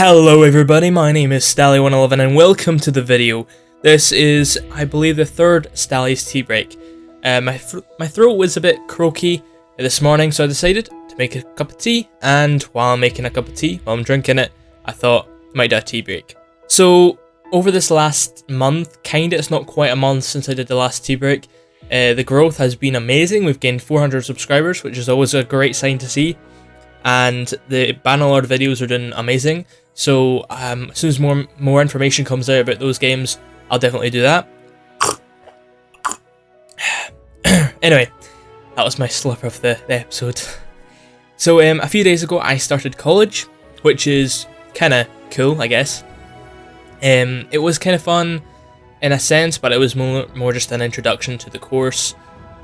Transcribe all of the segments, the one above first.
Hello everybody, my name is Stalli111 and welcome to the video. This is, I believe, the third Stalli's tea break. My throat was a bit croaky this morning, so I decided to make a cup of tea, and while I'm making a cup of tea, while I'm drinking it, I thought I might do a tea break. So, over this last month, it's not quite a month since I did the last tea break, the growth has been amazing. We've gained 400 subscribers, which is always a great sign to see, and the Bannerlord videos are doing amazing. So as soon as more information comes out about those games, I'll definitely do that. Anyway, that was my slip of the episode. So a few days ago I started college, which is kind of cool, I guess. It was kind of fun in a sense, but it was more just an introduction to the course.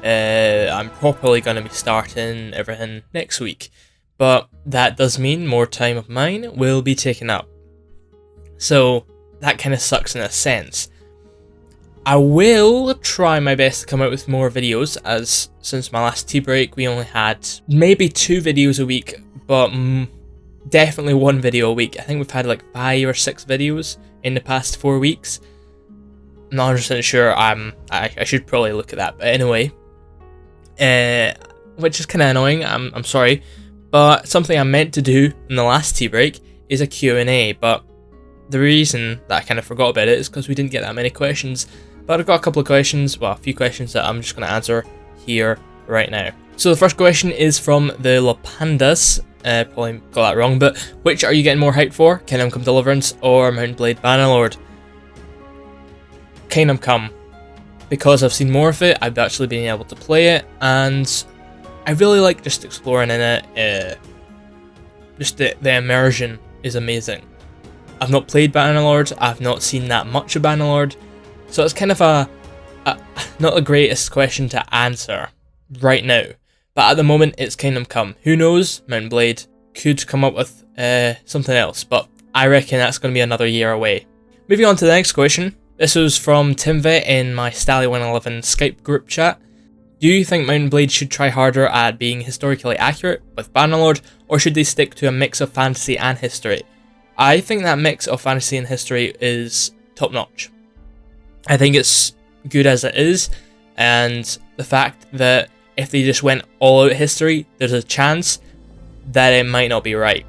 I'm probably going to be starting everything next week. But that does mean more time of mine will be taken up. So that kind of sucks in a sense. I will try my best to come out with more videos, as since my last tea break we only had maybe 2 videos a week, but definitely 1 video a week. I think we've had like 5 or 6 videos in the past 4 weeks. I'm not 100% sure. I should probably look at that, but anyway, which is kind of annoying. I'm sorry. But something I meant to do in the last tea break is a Q&A, but the reason that I kind of forgot about it is because we didn't get that many questions. But I've got a couple of questions, well, a few questions that I'm just going to answer here right now. So the first question is from the Lopandas, probably got that wrong, but which are you getting more hyped for? Kingdom Come Deliverance or Mount and Blade Bannerlord? Kingdom Come, because I've seen more of it, I've actually been able to play it, and I really like just exploring in it. Just the immersion is amazing. I've not played Bannerlord, I've not seen that much of Bannerlord, so it's kind of not the greatest question to answer right now. But at the moment, it's Kingdom Come. Who knows? Mount and Blade could come up with something else, but I reckon that's going to be another year away. Moving on to the next question. This was from Timvet in my Stalli111 Skype group chat. Do you think Mount and Blade should try harder at being historically accurate with Bannerlord, or should they stick to a mix of fantasy and history? I think that mix of fantasy and history is top notch. I think it's good as it is, and the fact that if they just went all out history, there's a chance that it might not be right,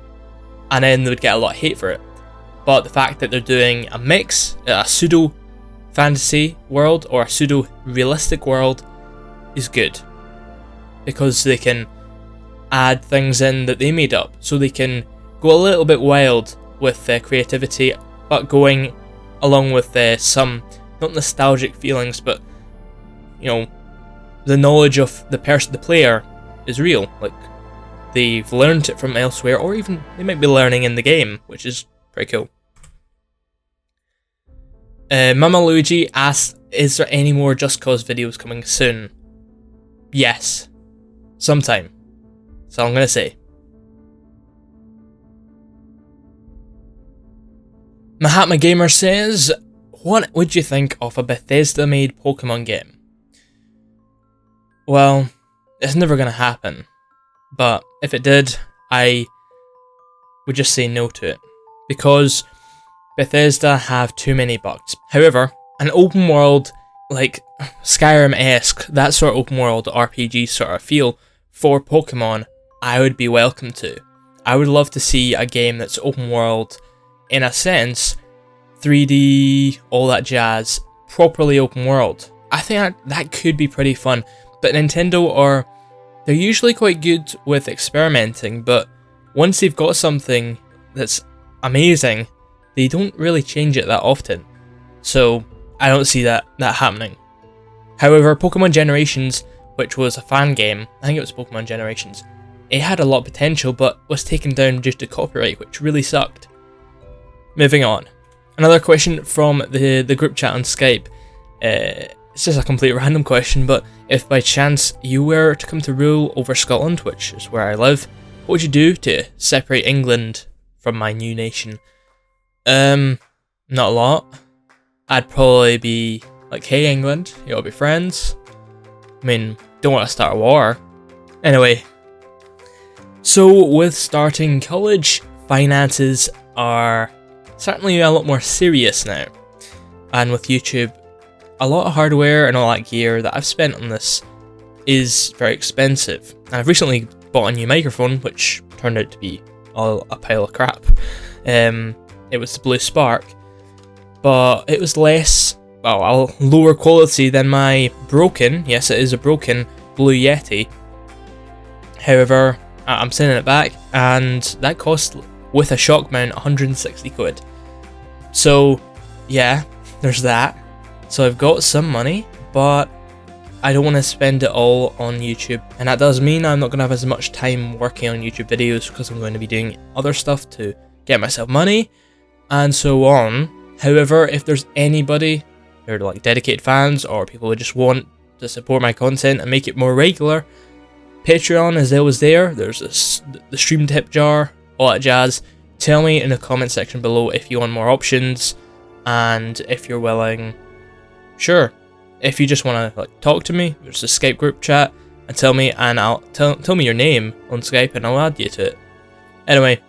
and then they would get a lot of hate for it. But the fact that they're doing a mix, a pseudo fantasy world or a pseudo realistic world, is good, because they can add things in that they made up, so they can go a little bit wild with their creativity, but going along with some not nostalgic feelings, but you know, the knowledge of the player is real. Like they've learned it from elsewhere, or even they might be learning in the game, which is pretty cool. Mama Luigi asked, "Is there any more Just Cause videos coming soon?" Yes, sometime. That's all I'm gonna say. Mahatma Gamer says, what would you think of a Bethesda-made Pokemon game? Well, it's never gonna happen, but if it did, I would just say no to it, because Bethesda have too many bugs. However, an open world like Skyrim-esque, that sort of open world RPG sort of feel for Pokemon, I would be welcome to. I would love to see a game that's open world, in a sense, 3D, all that jazz, properly open world. I think that could be pretty fun, but Nintendo they're usually quite good with experimenting, but once they've got something that's amazing, they don't really change it that often. So I don't see that happening. However, Pokemon Generations, which was a fan game, I think it was Pokemon Generations, it had a lot of potential but was taken down due to copyright, which really sucked. Moving on. Another question from the group chat on Skype. It's just a complete random question, but if by chance you were to come to rule over Scotland, which is where I live, what would you do to separate England from my new nation? Not a lot. I'd probably be like, hey England, you all be friends. I mean, don't want to start a war. Anyway, so with starting college, finances are certainly a lot more serious now. And with YouTube, a lot of hardware and all that gear that I've spent on this is very expensive. And I've recently bought a new microphone, which turned out to be all a pile of crap. It was the Blue Spark, but it was lower quality than my broken, yes it is a broken, Blue Yeti. However, I'm sending it back, and that cost, with a shock mount, 160 quid. So, yeah, there's that. So I've got some money, but I don't want to spend it all on YouTube. And that does mean I'm not going to have as much time working on YouTube videos, because I'm going to be doing other stuff to get myself money, and so on. However, if there's anybody who are like dedicated fans, or people who just want to support my content and make it more regular, Patreon is always there. There's the stream tip jar, all that jazz. Tell me in the comment section below if you want more options, and if you're willing, sure. If you just want to like talk to me, there's a Skype group chat, and tell me, and I'll tell me your name on Skype, and I'll add you to it. Anyway,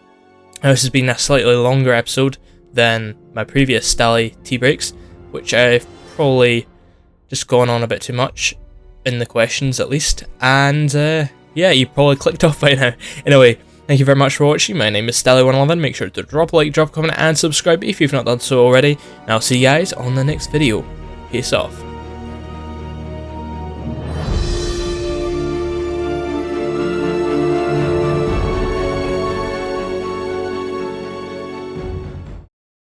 this has been a slightly longer episode than my previous Stalli tea breaks, which I've probably just gone on a bit too much in the questions at least, and yeah, you probably clicked off by now. Anyway, thank you very much for watching. My name is Stalli111. Make sure to drop a like, drop a comment, and subscribe if you've not done so already, and I'll see you guys on the next video. Peace off.